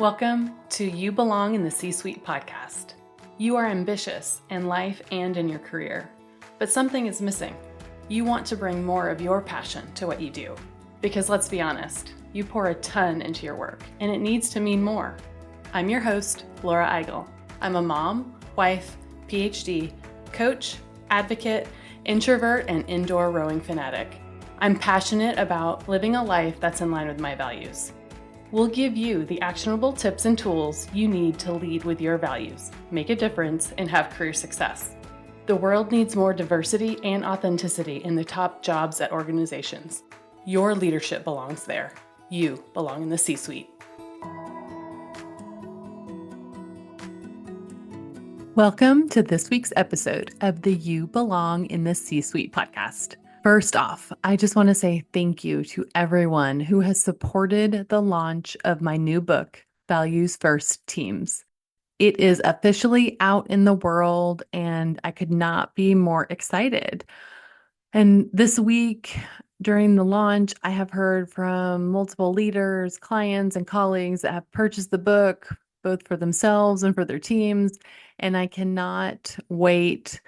Welcome to You Belong in the C-Suite podcast. You are ambitious in life and in your career, but something is missing. You want to bring more of your passion to what you do. Because let's be honest, you pour a ton into your work, and it needs to mean more. I'm your host, Laura Eigel. I'm a mom, wife, PhD, coach, advocate, introvert, and indoor rowing fanatic. I'm passionate about living a life that's in line with my values. We'll give you the actionable tips and tools you need to lead with your values, make a difference, and have career success. The world needs more diversity and authenticity in the top jobs at organizations. Your leadership belongs there. You belong in the C-Suite. Welcome to this week's episode of the You Belong in the C-Suite podcast. First off, I just want to say thank you to everyone who has supported the launch of my new book, Values First Teams. It is officially out in the world, and I could not be more excited. And this week, during the launch, I have heard from multiple leaders, clients, and colleagues that have purchased the book, both for themselves and for their teams. And I cannot wait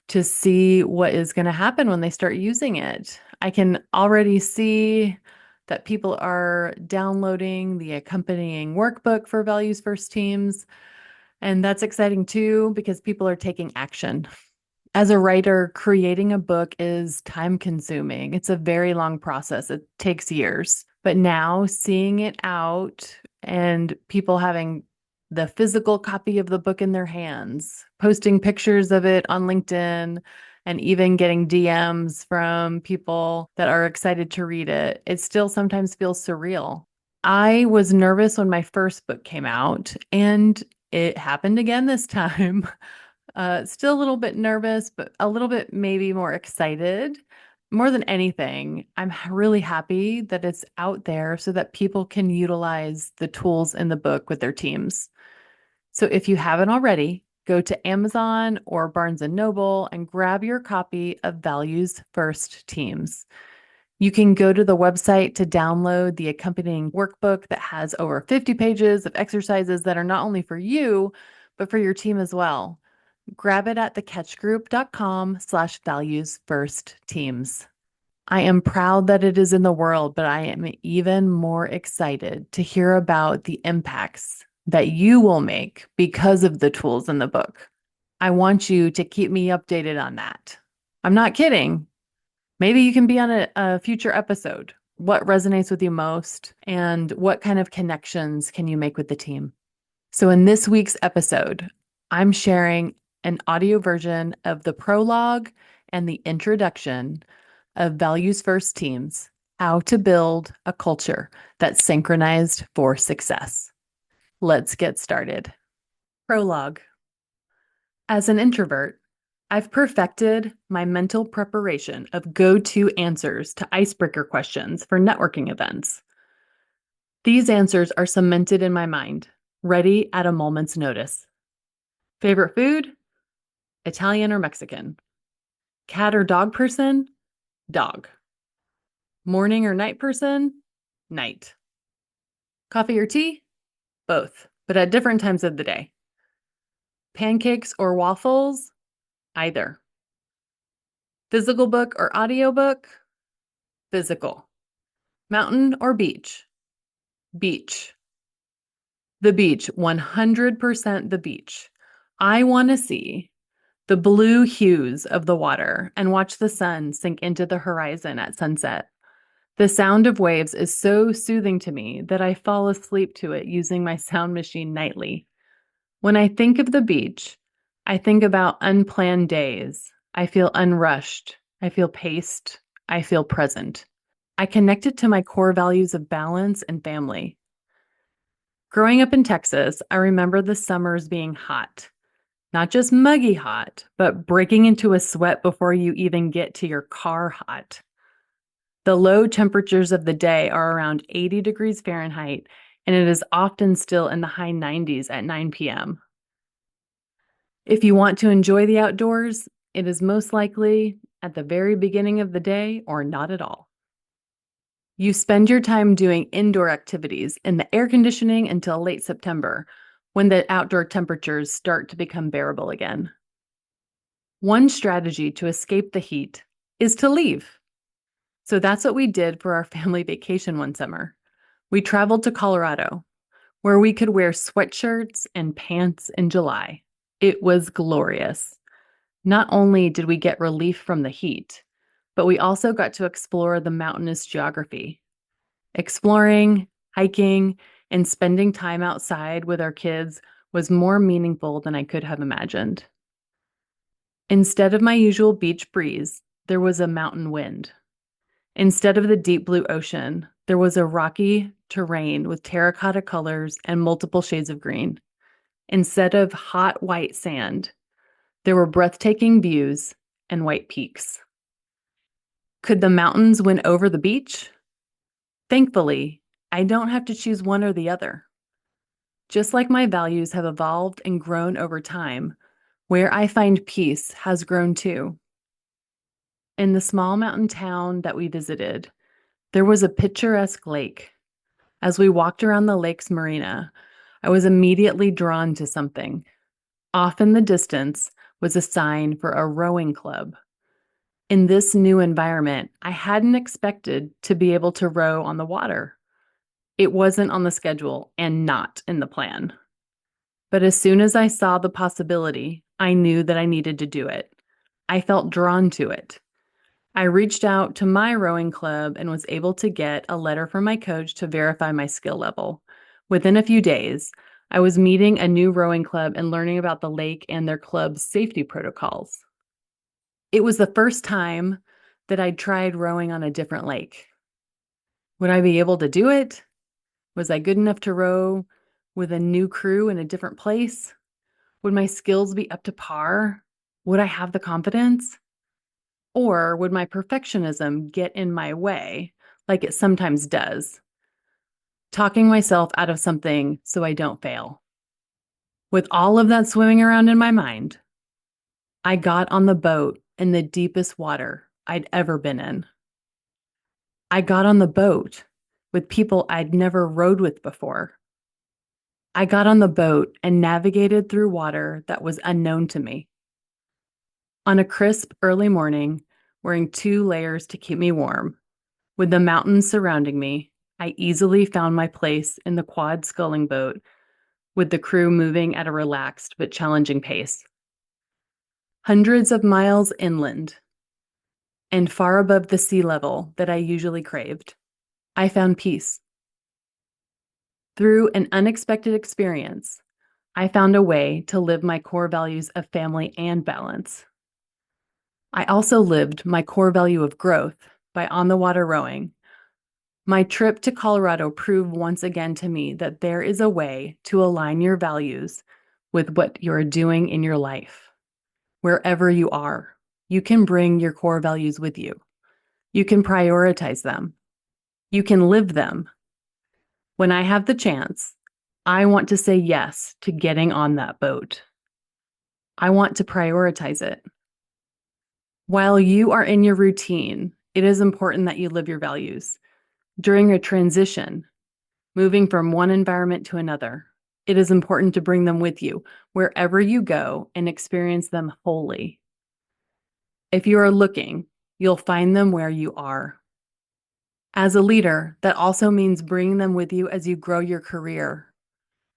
to see what is going to happen when they start using it. I can already see that people are downloading the accompanying workbook for Values First Teams. And that's exciting too, because people are taking action. As a writer, creating a book is time consuming. It's a very long process. It takes years. But now seeing it out and people having the physical copy of the book in their hands, posting pictures of it on LinkedIn, and even getting DMs from people that are excited to read it, it still sometimes feels surreal. I was nervous when my first book came out, and it happened again this time. Still a little bit nervous, but a little bit maybe more excited. More than anything, I'm really happy that it's out there so that people can utilize the tools in the book with their teams. So if you haven't already, go to Amazon or Barnes & Noble and grab your copy of Values First Teams. You can go to the website to download the accompanying workbook that has over 50 pages of exercises that are not only for you, but for your team as well. Grab it at thecatchgroup.com/valuesfirstteams. I am proud that it is in the world, but I am even more excited to hear about the impacts that you will make because of the tools in the book. I want you to keep me updated on that. I'm not kidding. Maybe you can be on a future episode. What resonates with you most, and what kind of connections can you make with the team? So in this week's episode, I'm sharing an audio version of the prologue and the introduction of Values First Teams, how to build a culture that's synchronized for success. Let's get started. Prologue. As an introvert, I've perfected my mental preparation of go-to answers to icebreaker questions for networking events. These answers are cemented in my mind, ready at a moment's notice. Favorite food? Italian or Mexican? Cat or dog person? Dog. Morning or night person? Night. Coffee or tea? Both, but at different times of the day. Pancakes or waffles? Either. Physical book or audiobook? Physical. Mountain or beach? Beach. The beach, 100% the beach. I want to see the blue hues of the water and watch the sun sink into the horizon at sunset. The sound of waves is so soothing to me that I fall asleep to it using my sound machine nightly. When I think of the beach, I think about unplanned days. I feel unrushed. I feel paced. I feel present. I connect it to my core values of balance and family. Growing up in Texas, I remember the summers being hot. Not just muggy hot, but breaking into a sweat before you even get to your car hot. The low temperatures of the day are around 80 degrees Fahrenheit, and it is often still in the high 90s at 9 p.m. If you want to enjoy the outdoors, it is most likely at the very beginning of the day or not at all. You spend your time doing indoor activities in the air conditioning until late September, when the outdoor temperatures start to become bearable again. One strategy to escape the heat is to leave. So that's what we did for our family vacation one summer. We traveled to Colorado, where we could wear sweatshirts and pants in July. It was glorious. Not only did we get relief from the heat, but we also got to explore the mountainous geography. Exploring, hiking, and spending time outside with our kids was more meaningful than I could have imagined. Instead of my usual beach breeze, there was a mountain wind. Instead of the deep blue ocean, there was a rocky terrain with terracotta colors and multiple shades of green. Instead of hot white sand, there were breathtaking views and white peaks. Could the mountains win over the beach? Thankfully, I don't have to choose one or the other. Just like my values have evolved and grown over time, where I find peace has grown too. In the small mountain town that we visited, there was a picturesque lake. As we walked around the lake's marina, I was immediately drawn to something. Off in the distance was a sign for a rowing club. In this new environment, I hadn't expected to be able to row on the water. It wasn't on the schedule and not in the plan. But as soon as I saw the possibility, I knew that I needed to do it. I felt drawn to it. I reached out to my rowing club and was able to get a letter from my coach to verify my skill level. Within a few days, I was meeting a new rowing club and learning about the lake and their club's safety protocols. It was the first time that I'd tried rowing on a different lake. Would I be able to do it? Was I good enough to row with a new crew in a different place? Would my skills be up to par? Would I have the confidence? Or would my perfectionism get in my way, like it sometimes does, talking myself out of something so I don't fail? With all of that swimming around in my mind, I got on the boat in the deepest water I'd ever been in. I got on the boat with people I'd never rowed with before. I got on the boat and navigated through water that was unknown to me. On a crisp early morning, wearing 2 layers to keep me warm, with the mountains surrounding me, I easily found my place in the quad sculling boat with the crew moving at a relaxed but challenging pace. Hundreds of miles inland and far above the sea level that I usually craved, I found peace. Through an unexpected experience, I found a way to live my core values of family and balance. I also lived my core value of growth by on the water rowing. My trip to Colorado proved once again to me that there is a way to align your values with what you're doing in your life. Wherever you are, you can bring your core values with you. You can prioritize them. You can live them. When I have the chance, I want to say yes to getting on that boat. I want to prioritize it. While you are in your routine, it is important that you live your values. During a transition, moving from one environment to another, it is important to bring them with you wherever you go and experience them wholly. If you are looking, you'll find them where you are. As a leader, that also means bringing them with you as you grow your career.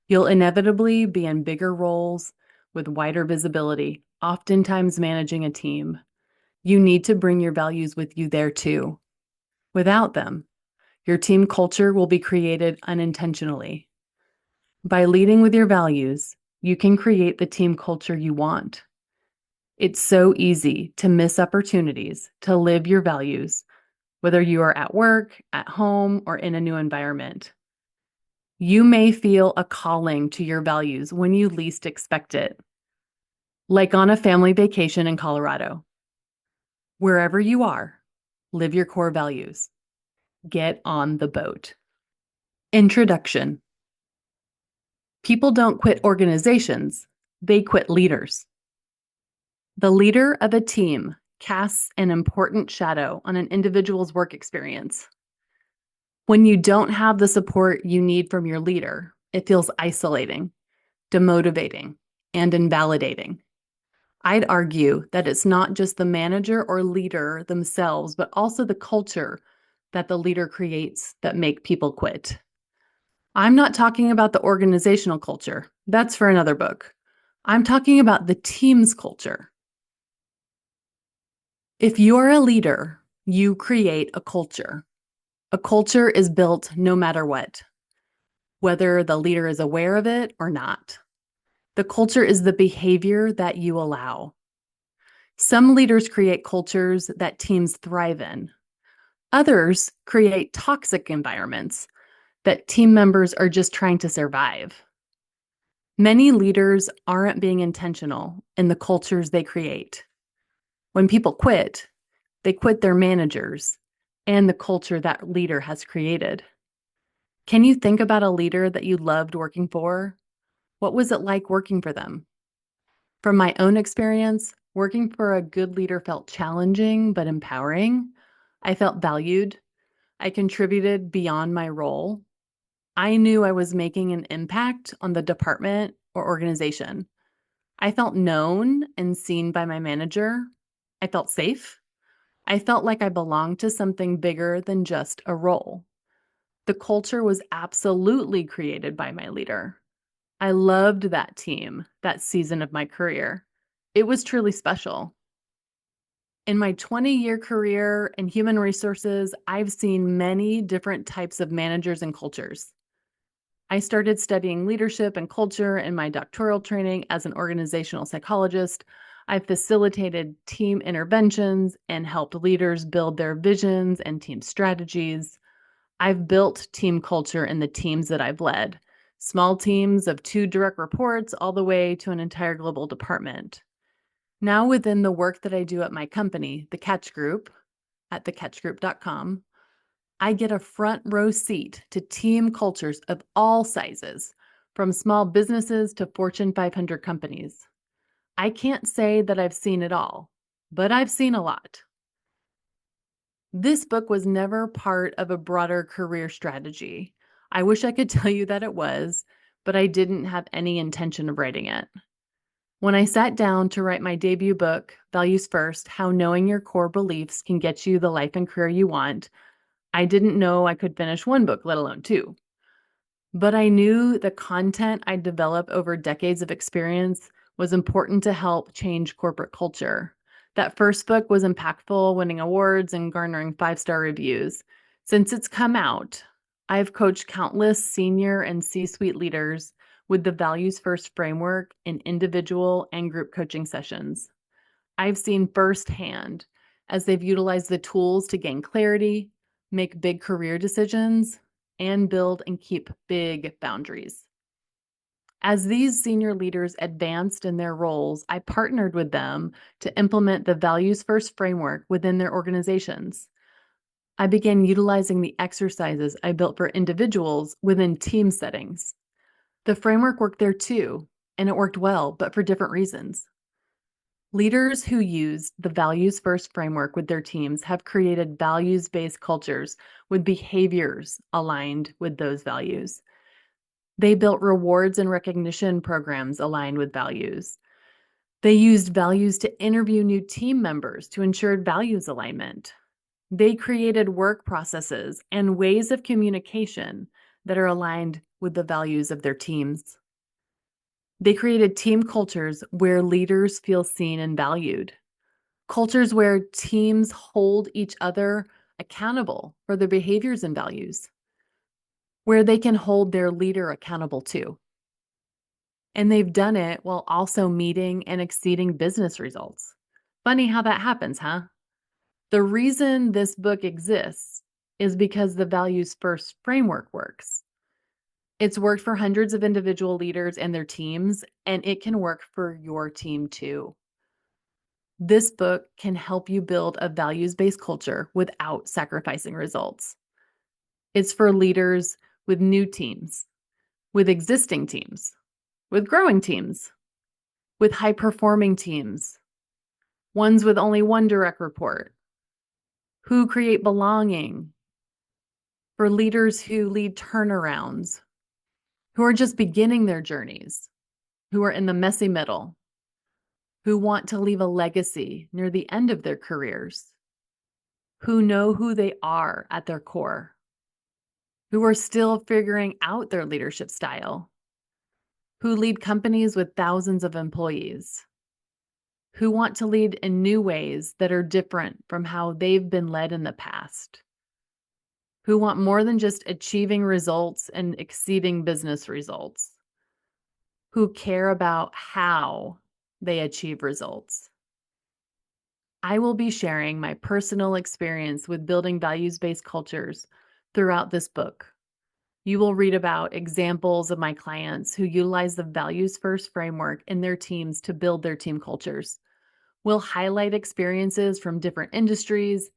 You'll inevitably be in bigger roles with wider visibility, oftentimes managing a team. You need to bring your values with you there too. Without them, your team culture will be created unintentionally. By leading with your values, you can create the team culture you want. It's so easy to miss opportunities to live your values, whether you are at work, at home, or in a new environment. You may feel a calling to your values when you least expect it, like on a family vacation in Colorado. Wherever you are, live your core values. Get on the boat. Introduction. People don't quit organizations, they quit leaders. The leader of a team casts an important shadow on an individual's work experience. When you don't have the support you need from your leader, it feels isolating, demotivating, and invalidating. I'd argue that it's not just the manager or leader themselves, but also the culture that the leader creates that make people quit. I'm not talking about the organizational culture. That's for another book. I'm talking about the team's culture. If you're a leader, you create a culture. A culture is built no matter what, whether the leader is aware of it or not. The culture is the behavior that you allow. Some leaders create cultures that teams thrive in. Others create toxic environments that team members are just trying to survive. Many leaders aren't being intentional in the cultures they create. When people quit, they quit their managers and the culture that leader has created. Can you think about a leader that you loved working for? What was it like working for them? From my own experience, working for a good leader felt challenging but empowering. I felt valued. I contributed beyond my role. I knew I was making an impact on the department or organization. I felt known and seen by my manager. I felt safe. I felt like I belonged to something bigger than just a role. The culture was absolutely created by my leader. I loved that team, that season of my career. It was truly special. In my 20-year career in human resources, I've seen many different types of managers and cultures. I started studying leadership and culture in my doctoral training as an organizational psychologist. I facilitated team interventions and helped leaders build their visions and team strategies. I've built team culture in the teams that I've led, small teams of 2 direct reports all the way to an entire global department. Now, within the work that I do at my company, The Catch Group, at thecatchgroup.com, I get a front row seat to team cultures of all sizes, from small businesses to Fortune 500 companies. I can't say that I've seen it all, but I've seen a lot. This book was never part of a broader career strategy. I wish I could tell you that it was, but I didn't have any intention of writing it. When I sat down to write my debut book, Values First: How Knowing Your Core Beliefs Can Get You the Life and Career You Want, I didn't know I could finish one book, let alone 2. But I knew the content I'd developed over decades of experience was important to help change corporate culture. That first book was impactful, winning awards and garnering 5-star reviews. Since it's come out, I've coached countless senior and C-suite leaders with the Values First framework in individual and group coaching sessions. I've seen firsthand as they've utilized the tools to gain clarity, make big career decisions, and build and keep big boundaries. As these senior leaders advanced in their roles, I partnered with them to implement the Values First framework within their organizations. I began utilizing the exercises I built for individuals within team settings. The framework worked there too, and it worked well, but for different reasons. Leaders who use the Values First framework with their teams have created values-based cultures with behaviors aligned with those values. They built rewards and recognition programs aligned with values. They used values to interview new team members to ensure values alignment. They created work processes and ways of communication that are aligned with the values of their teams. They created team cultures where leaders feel seen and valued. Cultures where teams hold each other accountable for their behaviors and values, where they can hold their leader accountable too. And they've done it while also meeting and exceeding business results. Funny how that happens, huh? The reason this book exists is because the Values First framework works. It's worked for hundreds of individual leaders and their teams, and it can work for your team too. This book can help you build a values-based culture without sacrificing results. It's for leaders with new teams, with existing teams, with growing teams, with high-performing teams, ones with only one direct report, who create belonging, for leaders who lead turnarounds, who are just beginning their journeys, who are in the messy middle, who want to leave a legacy near the end of their careers, who know who they are at their core, who are still figuring out their leadership style, who lead companies with thousands of employees, who want to lead in new ways that are different from how they've been led in the past, who want more than just achieving results and exceeding business results, who care about how they achieve results. I will be sharing my personal experience with building values-based cultures throughout this book. You will read about examples of my clients who utilize the values first framework in their teams to build their team cultures. We'll highlight experiences from different industries,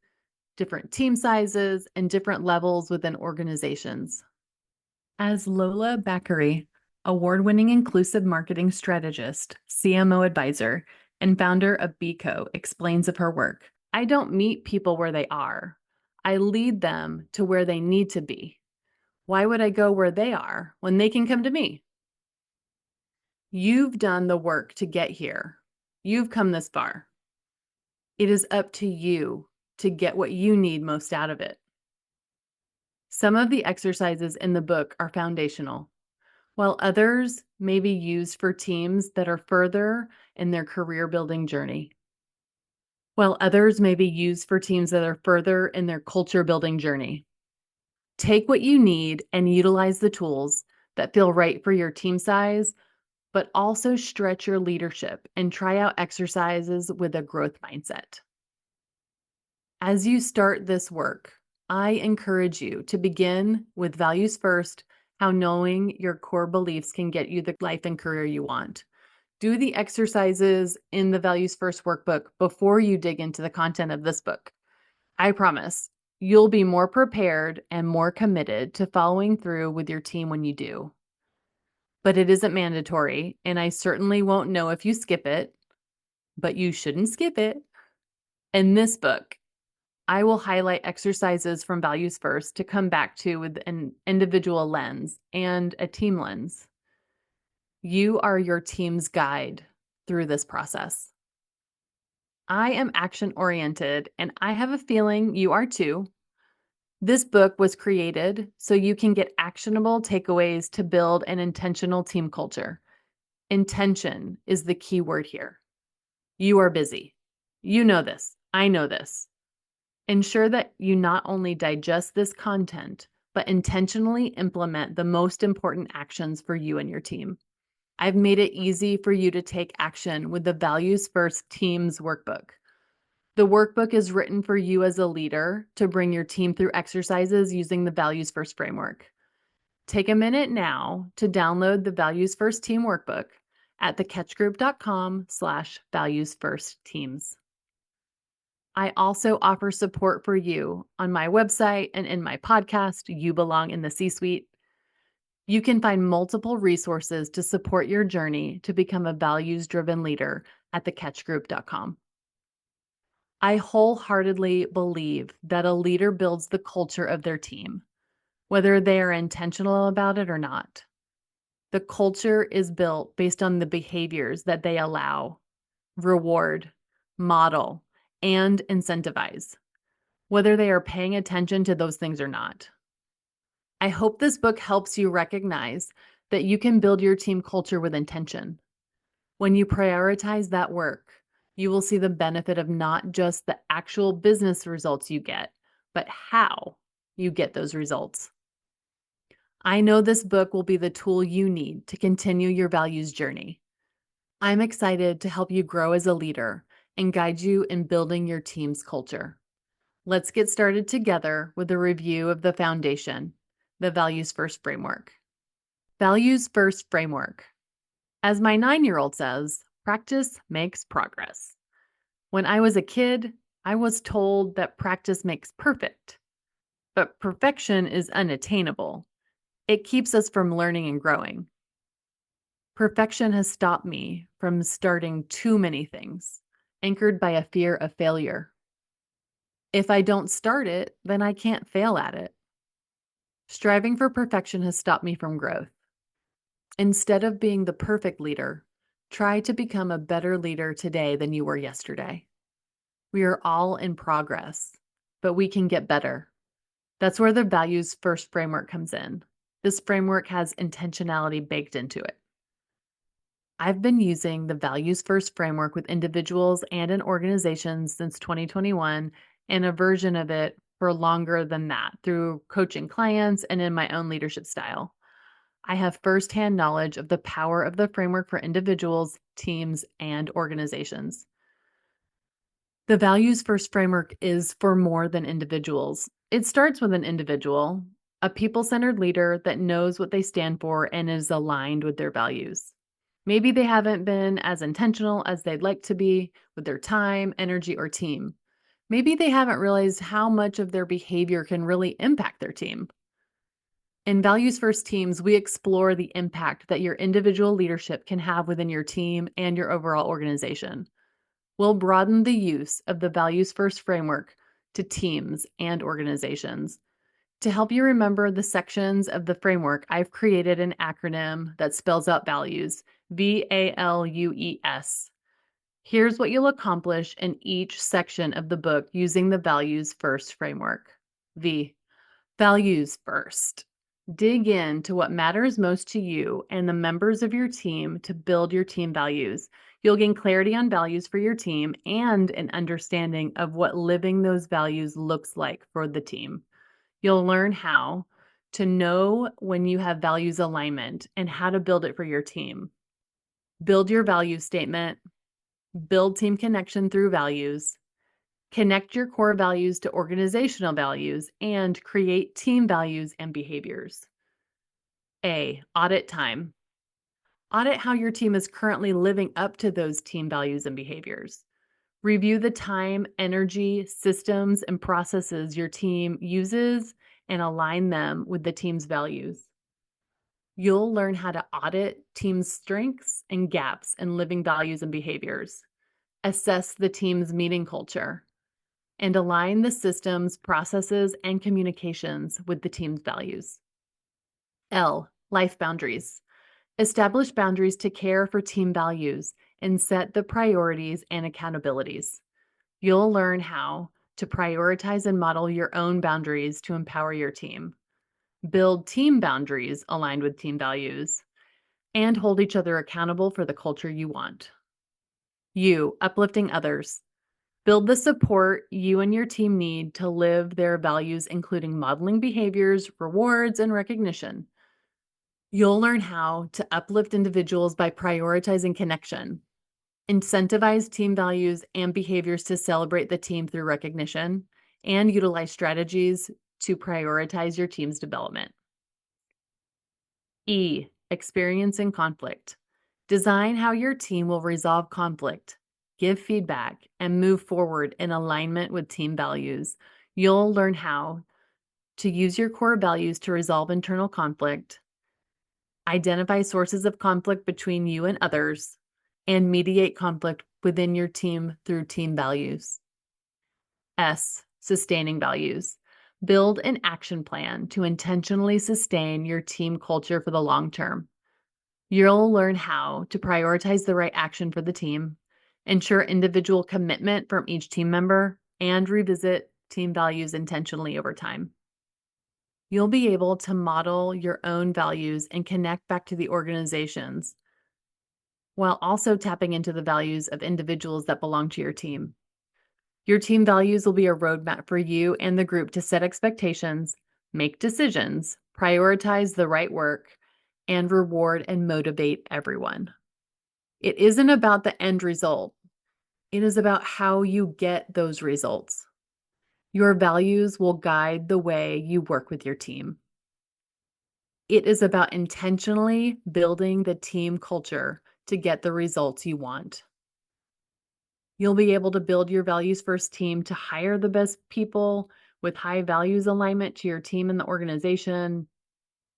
different team sizes, and different levels within organizations. As Lola Bakary, award-winning inclusive marketing strategist, CMO advisor, and founder of BCO, explains of her work, I don't meet people where they are. I lead them to where they need to be. Why would I go where they are when they can come to me? You've done the work to get here. You've come this far. It is up to you to get what you need most out of it. Some of the exercises in the book are foundational, while others may be used for teams that are further in their career building journey. While others may be used for teams that are further in their culture building journey. Take what you need and utilize the tools that feel right for your team size, but also stretch your leadership and try out exercises with a growth mindset. As you start this work, I encourage you to begin with values first, how knowing your core beliefs can get you the life and career you want. Do the exercises in the Values First workbook before you dig into the content of this book. I promise you'll be more prepared and more committed to following through with your team when you do. But it isn't mandatory, and I certainly won't know if you skip it, but you shouldn't skip it. In this book, I will highlight exercises from Values First to come back to with an individual lens and a team lens. You are your team's guide through this process. I am action-oriented, and I have a feeling you are too. This book was created so you can get actionable takeaways to build an intentional team culture. Intention is the key word here. You are busy. You know this. I know this. Ensure that you not only digest this content, but intentionally implement the most important actions for you and your team. I've made it easy for you to take action with the Values First Teams workbook. The workbook is written for you as a leader to bring your team through exercises using the Values First framework. Take a minute now to download the Values First Team workbook at thecatchgroup.com/valuesfirstteams. I also offer support for you on my website and in my podcast, You Belong in the C-Suite. You can find multiple resources to support your journey to become a values-driven leader at thecatchgroup.com. I wholeheartedly believe that a leader builds the culture of their team, whether they are intentional about it or not. The culture is built based on the behaviors that they allow, reward, model, and incentivize, whether they are paying attention to those things or not. I hope this book helps you recognize that you can build your team culture with intention. When you prioritize that work, you will see the benefit of not just the actual business results you get, but how you get those results. I know this book will be the tool you need to continue your values journey. I'm excited to help you grow as a leader and guide you in building your team's culture. Let's get started together with a review of the foundation, the Values First framework. Values First framework. As my 9-year-old says, practice makes progress. When I was a kid, I was told that practice makes perfect, but perfection is unattainable. It keeps us from learning and growing. Perfection has stopped me from starting too many things, anchored by a fear of failure. If I don't start it, then I can't fail at it. Striving for perfection has stopped me from growth. Instead of being the perfect leader, try to become a better leader today than you were yesterday. We are all in progress, but we can get better. That's where the values first framework comes in. This framework has intentionality baked into it. I've been using the values first framework with individuals and in organizations since 2021, and a version of it for longer than that through coaching clients and in my own leadership style. I have firsthand knowledge of the power of the framework for individuals, teams, and organizations. The values first framework is for more than individuals. It starts with an individual, a people centered leader that knows what they stand for and is aligned with their values. Maybe they haven't been as intentional as they'd like to be with their time, energy, or team. Maybe they haven't realized how much of their behavior can really impact their team. In Values First Teams, we explore the impact that your individual leadership can have within your team and your overall organization. We'll broaden the use of the Values First framework to teams and organizations. To help you remember the sections of the framework, I've created an acronym that spells out values, VALUES. Here's what you'll accomplish in each section of the book using the Values First framework. V, Values First. Dig into what matters most to you and the members of your team to build your team values. You'll gain clarity on values for your team and an understanding of what living those values looks like for the team. You'll learn how to know when you have values alignment and how to build it for your team. Build your value statement, build team connection through values, connect your core values to organizational values, and create team values and behaviors. A, audit time. Audit how your team is currently living up to those team values and behaviors. Review the time, energy, systems, and processes your team uses and align them with the team's values. You'll learn how to audit team's strengths and gaps in living values and behaviors, assess the team's meeting culture, and align the systems, processes, and communications with the team's values. L, life boundaries. Establish boundaries to care for team values and set the priorities and accountabilities. You'll learn how to prioritize and model your own boundaries to empower your team, build team boundaries aligned with team values, and hold each other accountable for the culture you want. U, uplifting others. Build the support you and your team need to live their values, including modeling behaviors, rewards, and recognition. You'll learn how to uplift individuals by prioritizing connection, incentivize team values and behaviors to celebrate the team through recognition, and utilize strategies to prioritize your team's development. E, experiencing conflict. Design how your team will resolve conflict, give feedback, and move forward in alignment with team values. You'll learn how to use your core values to resolve internal conflict, identify sources of conflict between you and others, and mediate conflict within your team through team values. S, sustaining values. Build an action plan to intentionally sustain your team culture for the long term. You'll learn how to prioritize the right action for the team, ensure individual commitment from each team member, and revisit team values intentionally over time. You'll be able to model your own values and connect back to the organizations while also tapping into the values of individuals that belong to your team. Your team values will be a roadmap for you and the group to set expectations, make decisions, prioritize the right work, and reward and motivate everyone. It isn't about the end result. It is about how you get those results. Your values will guide the way you work with your team. It is about intentionally building the team culture to get the results you want. You'll be able to build your values first team to hire the best people with high values alignment to your team and the organization,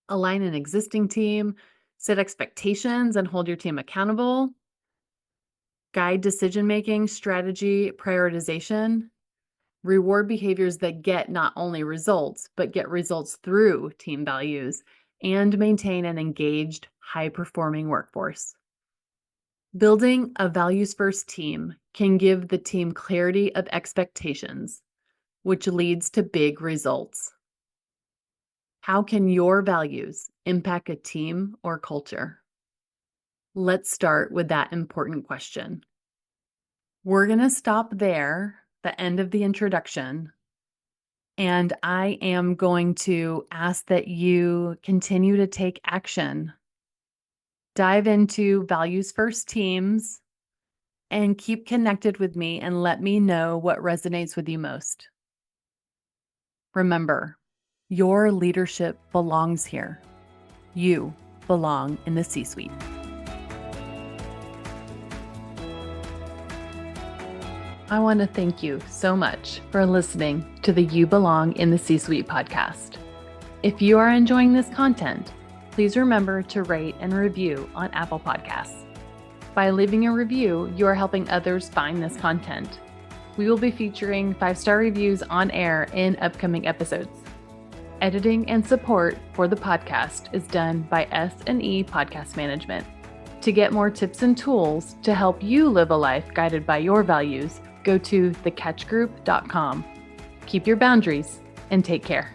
align an existing team, set expectations and hold your team accountable, guide decision making, strategy, prioritization, Reward behaviors that get not only results, but get results through team values, and maintain an engaged, high-performing workforce. Building a values-first team can give the team clarity of expectations, which leads to big results. How can your values impact a team or culture? Let's start with that important question. We're going to stop there, the end of the introduction, and I am going to ask that you continue to take action. Dive into values first teams and keep connected with me and let me know what resonates with you most. Remember, your leadership belongs here. You belong in the C-suite. I want to thank you so much for listening to the You Belong in the C-Suite podcast. If you are enjoying this content, please remember to rate and review on Apple Podcasts. By leaving a review, you are helping others find this content. We will be featuring 5-star reviews on air in upcoming episodes. Editing and support for the podcast is done by S&E Podcast Management. To get more tips and tools to help you live a life guided by your values, go to thecatchgroup.com. Keep your boundaries and take care.